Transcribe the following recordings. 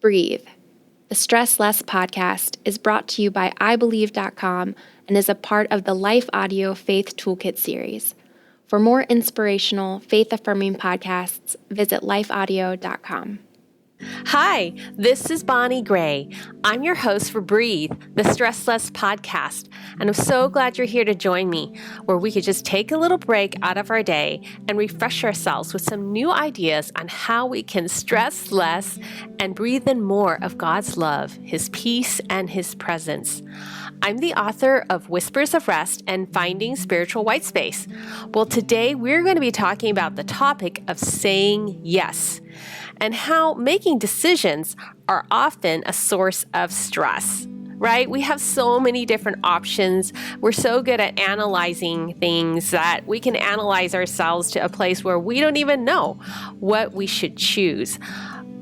Breathe. The Stress Less podcast is brought to you by ibelieve.com and is a part of the Life Audio Faith Toolkit series. For more inspirational, faith-affirming podcasts, visit lifeaudio.com. Hi, this is Bonnie Gray. I'm your host for Breathe, the Stress Less podcast, and I'm so glad you're here to join me, where we could just take a little break out of our day and refresh ourselves with some new ideas on how we can stress less and breathe in more of God's love, His peace, and His presence. I'm the author of Whispers of Rest and Finding Spiritual White Space. Well, today we're going to be talking about the topic of saying yes and how making decisions are often a source of stress, right? We have so many different options. We're so good at analyzing things that we can analyze ourselves to a place where we don't even know what we should choose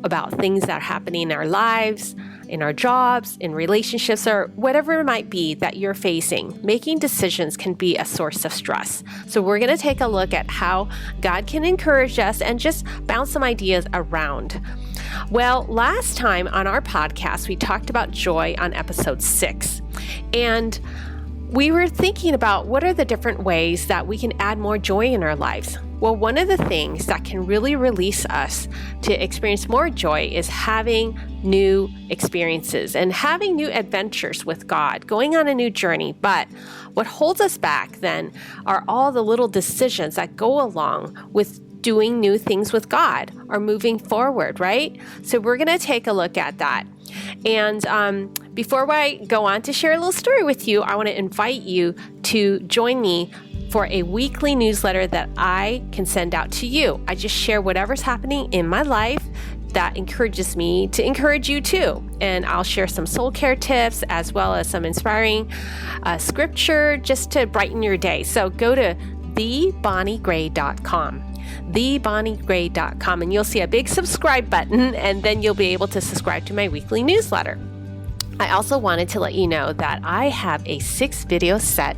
about things that are happening in our lives, in our jobs, in relationships, or whatever it might be that you're facing. Making decisions can be a source of stress. So we're going to take a look at how God can encourage us and just bounce some ideas around. Well, last time on our podcast, we talked about joy on episode 6. And we were thinking about what are the different ways that we can add more joy in our lives. Well, one of the things that can really release us to experience more joy is having new experiences and having new adventures with God, going on a new journey. But what holds us back then are all the little decisions that go along with doing new things with God or moving forward, right? So we're going to take a look at that. And before I go on to share a little story with you, I want to invite you to join me for a weekly newsletter that I can send out to you. I just share whatever's happening in my life that encourages me to encourage you too. And I'll share some soul care tips as well as some inspiring scripture just to brighten your day. So go to thebonniegray.com. thebonniegray.com, and you'll see a big subscribe button, and then you'll be able to subscribe to my weekly newsletter. I also wanted to let you know that I have a 6-video set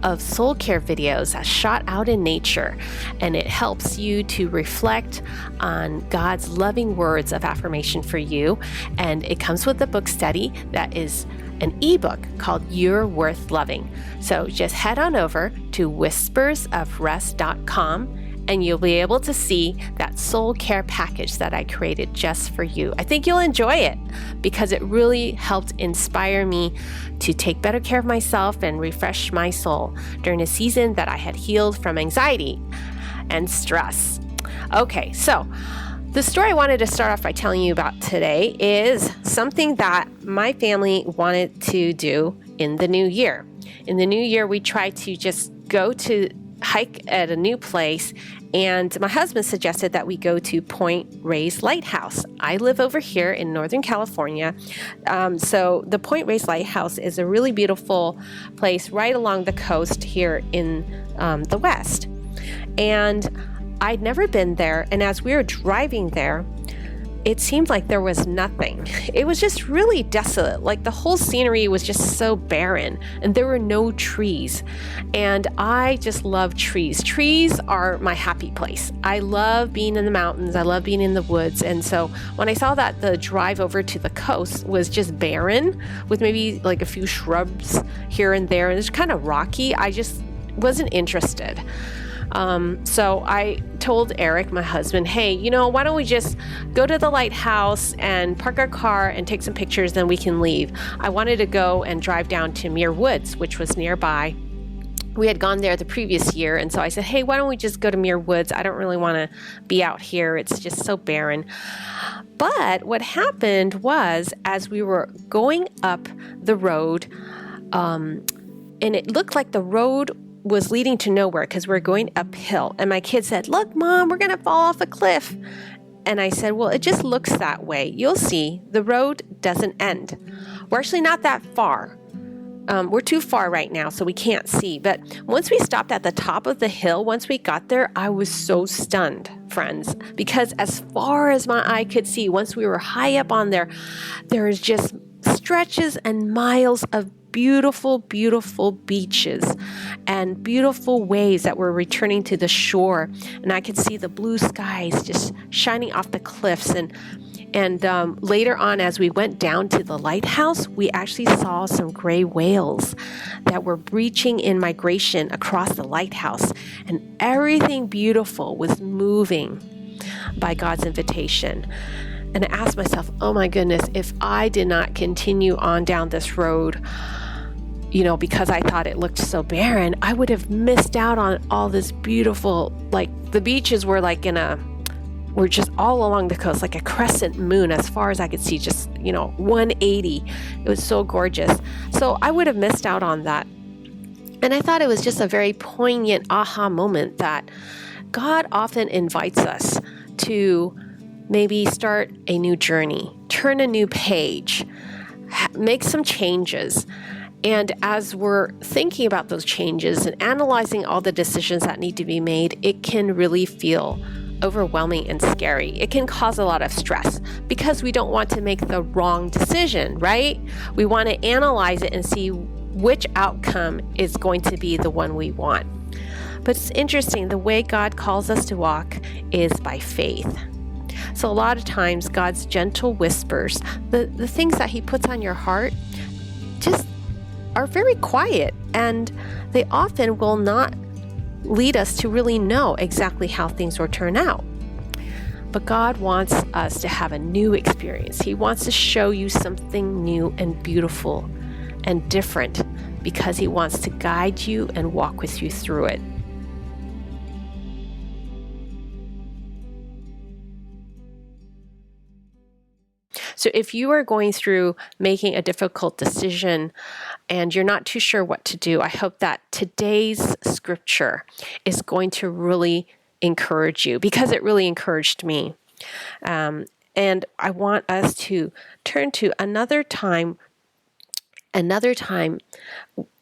of soul care videos that's shot out in nature, and it helps you to reflect on God's loving words of affirmation for you. And it comes with a book study that is an ebook called You're Worth Loving. So just head on over to whispersofrest.com and you'll be able to see that soul care package that I created just for you. I think you'll enjoy it because it really helped inspire me to take better care of myself and refresh my soul during a season that I had healed from anxiety and stress. Okay, so the story I wanted to start off by telling you about today is something that my family wanted to do in the new year. In the new year, we tried to just go to hike at a new place, and my husband suggested that we go to Point Reyes Lighthouse. I live over here in Northern California, so the Point Reyes Lighthouse is a really beautiful place right along the coast here in the West. And I'd never been there, and as we were driving there, it seemed like there was nothing. It was just really desolate. Like the whole scenery was just so barren and there were no trees. And I just love trees. Trees are my happy place. I love being in the mountains. I love being in the woods. And so when I saw that the drive over to the coast was just barren with maybe like a few shrubs here and there, and it's kind of rocky, I just wasn't interested. So I told Eric, my husband, hey, why don't we just go to the lighthouse and park our car and take some pictures, then we can leave. I wanted to go and drive down to Muir Woods, which was nearby. We had gone there the previous year, and so I said, hey, why don't we just go to Muir Woods? I don't really want to be out here. It's just so barren. But what happened was, as we were going up the road, and it looked like the road was leading to nowhere because we're going uphill. And my kid said, look, Mom, we're going to fall off a cliff. And I said, well, it just looks that way. You'll see, the road doesn't end. We're actually not that far. We're too far right now, so we can't see. But once we stopped at the top of the hill, once we got there, I was so stunned, friends, because as far as my eye could see, once we were high up on there, there is just stretches and miles of beautiful, beautiful beaches and beautiful waves that were returning to the shore. And I could see the blue skies just shining off the cliffs. And And later on, as we went down to the lighthouse, we actually saw some gray whales that were breaching in migration across the lighthouse. And everything beautiful was moving by God's invitation. And I asked myself, oh my goodness, if I did not continue on down this road, because I thought it looked so barren, I would have missed out on all this beautiful, like the beaches were were just all along the coast, like a crescent moon as far as I could see, just, 180. It was so gorgeous. So I would have missed out on that. And I thought it was just a very poignant aha moment that God often invites us to maybe start a new journey, turn a new page, make some changes. And as we're thinking about those changes and analyzing all the decisions that need to be made, it can really feel overwhelming and scary. It can cause a lot of stress because we don't want to make the wrong decision, right? We want to analyze it and see which outcome is going to be the one we want. But it's interesting, the way God calls us to walk is by faith. So a lot of times God's gentle whispers, the things that he puts on your heart, just are very quiet, and they often will not lead us to really know exactly how things will turn out. But God wants us to have a new experience. He wants to show you something new and beautiful and different because he wants to guide you and walk with you through it. So if you are going through making a difficult decision and you're not too sure what to do, I hope that today's scripture is going to really encourage you, because it really encouraged me. And I want us to turn to another time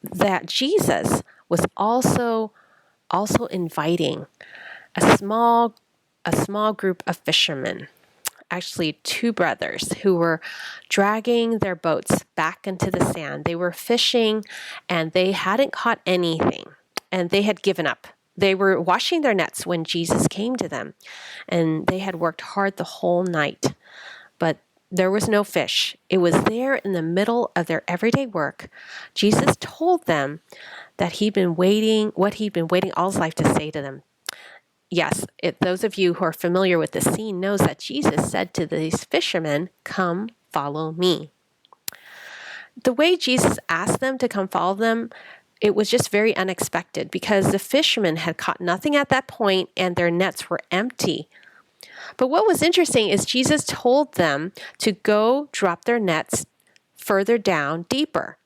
that Jesus was also inviting a small group of fishermen, actually two brothers, who were dragging their boats back into the sand. They were fishing and they hadn't caught anything and they had given up. They were washing their nets when Jesus came to them, and they had worked hard the whole night, but there was no fish. It was there in the middle of their everyday work. Jesus told them that he'd been waiting all his life to say to them. Yes, those of you who are familiar with the scene knows that Jesus said to these fishermen, "Come, follow me." The way Jesus asked them to come follow them, it was just very unexpected because the fishermen had caught nothing at that point and their nets were empty. But what was interesting is Jesus told them to go drop their nets further down, deeper.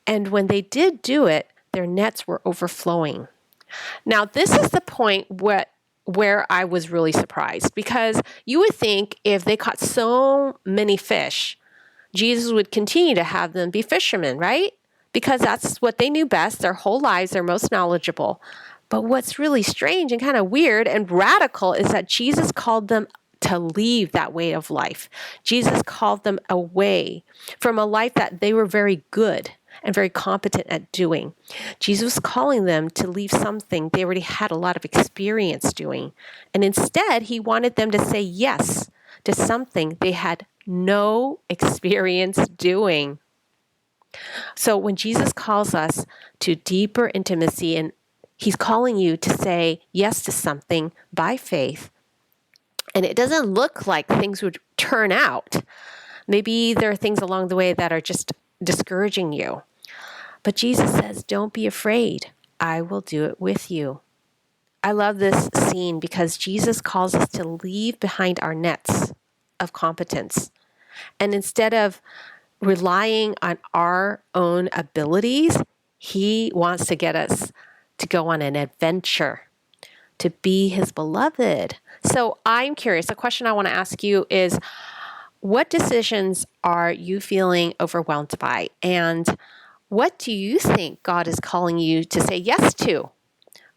And when they did do it, their nets were overflowing. Now, this is the point where I was really surprised, because you would think if they caught so many fish, Jesus would continue to have them be fishermen, right? Because that's what they knew best, their whole lives, they're most knowledgeable. But what's really strange and kind of weird and radical is that Jesus called them to leave that way of life. Jesus called them away from a life that they were very good and very competent at doing. Jesus was calling them to leave something they already had a lot of experience doing. And instead, he wanted them to say yes to something they had no experience doing. So when Jesus calls us to deeper intimacy, and he's calling you to say yes to something by faith, and it doesn't look like things would turn out. Maybe there are things along the way that are just discouraging you. But Jesus says, don't be afraid. I will do it with you. I love this scene because Jesus calls us to leave behind our nets of competence. And instead of relying on our own abilities, he wants to get us to go on an adventure, to be his beloved. So I'm curious, the question I want to ask you is, what decisions are you feeling overwhelmed by? And what do you think God is calling you to say yes to?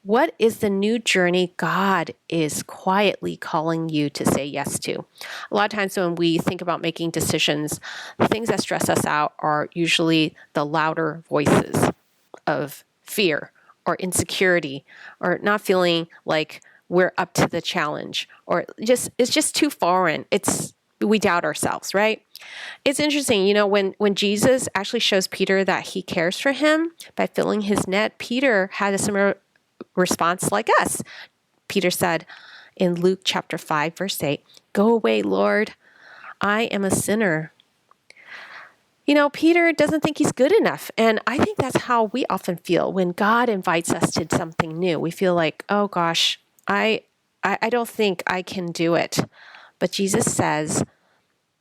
What is the new journey God is quietly calling you to say yes to? A lot of times when we think about making decisions, the things that stress us out are usually the louder voices of fear or insecurity or not feeling like we're up to the challenge, or it's just too foreign. It's we doubt ourselves, right? It's interesting, when Jesus actually shows Peter that he cares for him by filling his net, Peter had a similar response like us. Peter said in Luke chapter 5, verse 8, "Go away, Lord, I am a sinner." Peter doesn't think he's good enough. And I think that's how we often feel when God invites us to something new. We feel like, oh gosh, I don't think I can do it. But Jesus says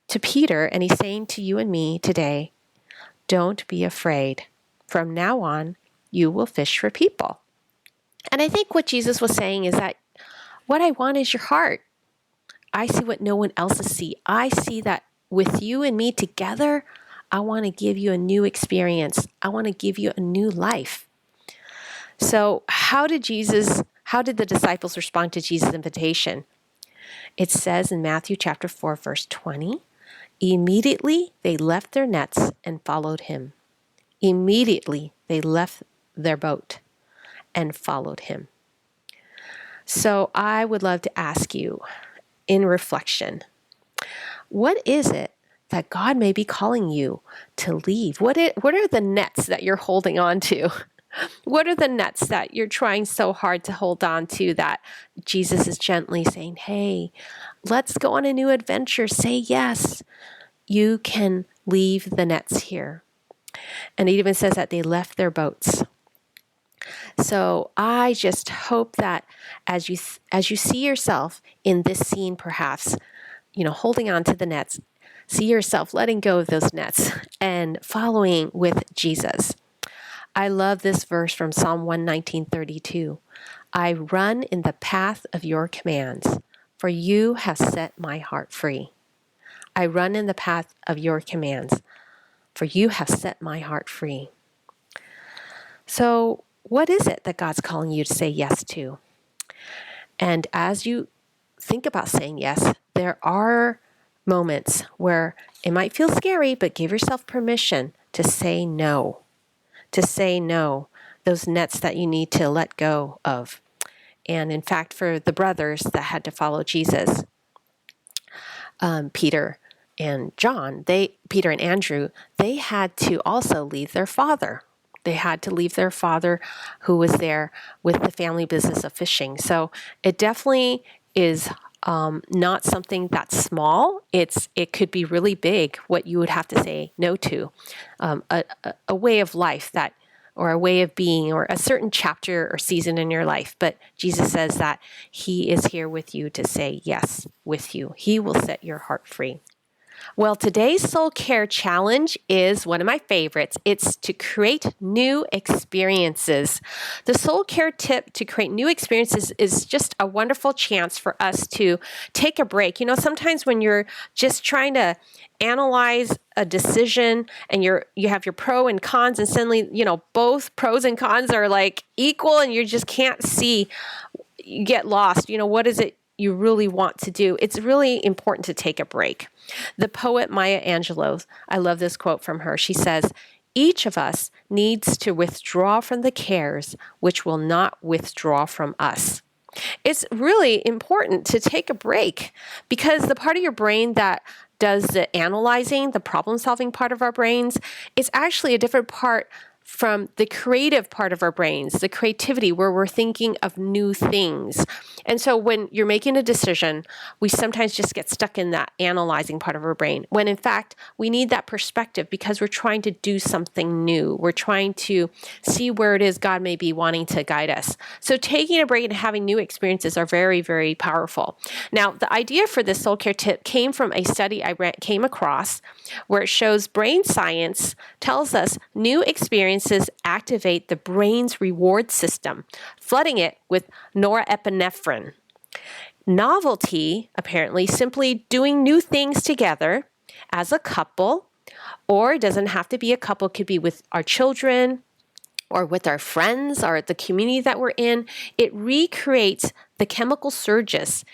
to Peter, and he's saying to you and me today, don't be afraid. From now on, you will fish for people. And I think what Jesus was saying is that what I want is your heart. I see what no one else sees. I see that with you and me together, I want to give you a new experience. I want to give you a new life. So how did the disciples respond to Jesus' invitation? It says in Matthew chapter 4, verse 20, immediately they left their nets and followed him. Immediately they left their boat and followed him. So I would love to ask you in reflection, what is it that God may be calling you to leave? What are the nets that you're holding on to? What are the nets that you're trying so hard to hold on to that Jesus is gently saying, hey, let's go on a new adventure. Say yes. You can leave the nets here. And it even says that they left their boats. So I just hope that as you see yourself in this scene, perhaps, holding on to the nets, see yourself letting go of those nets and following with Jesus. I love this verse from Psalm 119:32. I run in the path of your commands, for you have set my heart free. I run in the path of your commands, for you have set my heart free. So what is it that God's calling you to say yes to? And as you think about saying yes, there are moments where it might feel scary, but give yourself permission to say no. To say no, those nets that you need to let go of. And in fact, for the brothers that had to follow Jesus, Peter and Andrew, they had to also leave their father. They had to leave their father who was there with the family business of fishing. So it definitely is not something that's small. It could be really big, what you would have to say no to. A way of life or a way of being, or a certain chapter or season in your life. But Jesus says that he is here with you to say yes with you. He will set your heart free. Well, today's soul care challenge is one of my favorites. It's to create new experiences. The soul care tip to create new experiences is just a wonderful chance for us to take a break. Sometimes when you're just trying to analyze a decision and you have your pro and cons, and suddenly, both pros and cons are like equal and you just can't see, you get lost. What is it you really want to do? It's really important to take a break. The poet Maya Angelou, I love this quote from her. She says, each of us needs to withdraw from the cares which will not withdraw from us. It's really important to take a break, because the part of your brain that does the analyzing, the problem-solving part of our brains, is actually a different part from the creative part of our brains, the creativity where we're thinking of new things. And so when you're making a decision, we sometimes just get stuck in that analyzing part of our brain, when in fact, we need that perspective because we're trying to do something new. We're trying to see where it is God may be wanting to guide us. So taking a break and having new experiences are very, very powerful. Now, the idea for this soul care tip came from a study I came across where it shows brain science tells us new experiences activate the brain's reward system, flooding it with norepinephrine. Novelty, apparently, simply doing new things together as a couple, or it doesn't have to be a couple, it could be with our children or with our friends or the community that we're in. It recreates the chemical surges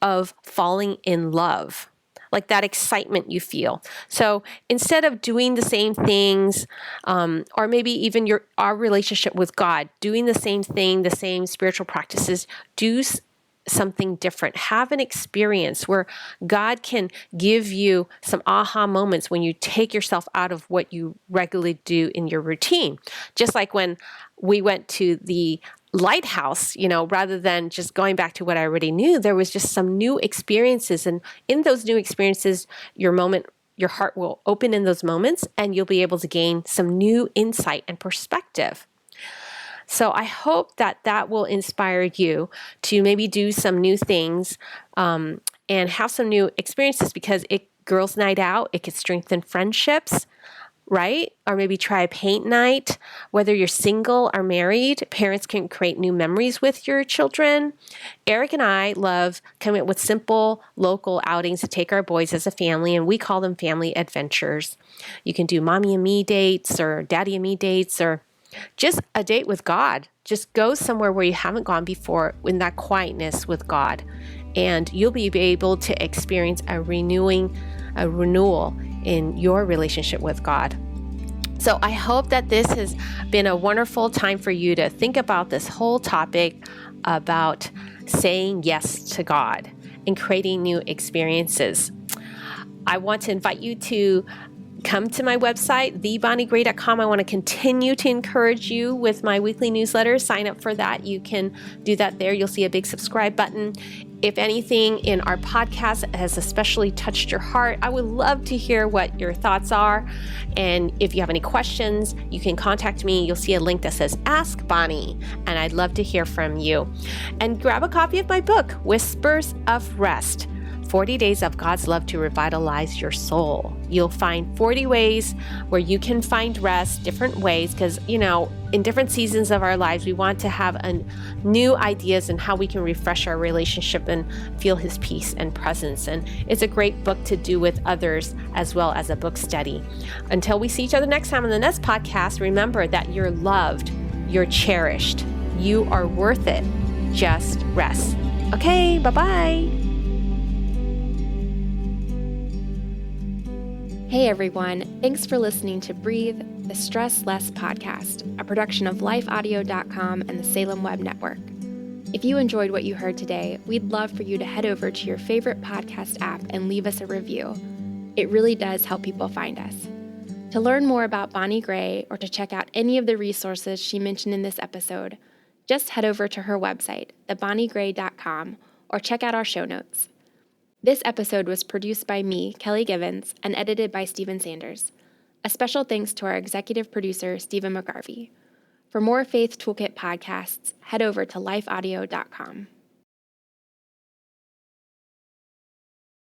of falling in love, like that excitement you feel. So instead of doing the same things, or maybe even our relationship with God, doing the same thing, the same spiritual practices, do something different. Have an experience where God can give you some aha moments when you take yourself out of what you regularly do in your routine. Just like when we went to the lighthouse, rather than just going back to what I already knew, there was just some new experiences. And in those new experiences, your heart will open in those moments and you'll be able to gain some new insight and perspective. So I hope that will inspire you to maybe do some new things and have some new experiences, because girls' night out, it can strengthen friendships, right? Or maybe try a paint night. Whether you're single or married, parents can create new memories with your children. Eric and I love coming up with simple local outings to take our boys as a family, and we call them family adventures. You can do mommy and me dates or daddy and me dates, or just a date with God. Just go somewhere where you haven't gone before in that quietness with God, and you'll be able to experience a renewal in your relationship with God. So I hope that this has been a wonderful time for you to think about this whole topic about saying yes to God and creating new experiences. I want to invite you to come to my website, thebonniegray.com. I want to continue to encourage you with my weekly newsletter. Sign up for that. You can do that there. You'll see a big subscribe button. If anything in our podcast has especially touched your heart, I would love to hear what your thoughts are. And if you have any questions, you can contact me. You'll see a link that says Ask Bonnie, and I'd love to hear from you. And grab a copy of my book, Whispers of Rest. 40 Days of God's Love to Revitalize Your Soul. You'll find 40 ways where you can find rest, different ways, because, in different seasons of our lives, we want to have new ideas and how we can refresh our relationship and feel His peace and presence. And it's a great book to do with others as well as a book study. Until we see each other next time on the next podcast, remember that you're loved, you're cherished, you are worth it. Just rest. Okay, bye-bye. Hey everyone, thanks for listening to Breathe, the Stress Less podcast, a production of lifeaudio.com and the Salem Web Network. If you enjoyed what you heard today, we'd love for you to head over to your favorite podcast app and leave us a review. It really does help people find us. To learn more about Bonnie Gray or to check out any of the resources she mentioned in this episode, just head over to her website, thebonniegray.com, or check out our show notes. This episode was produced by me, Kelly Givens, and edited by Stephen Sanders. A special thanks to our executive producer, Stephen McGarvey. For more Faith Toolkit podcasts, head over to lifeaudio.com.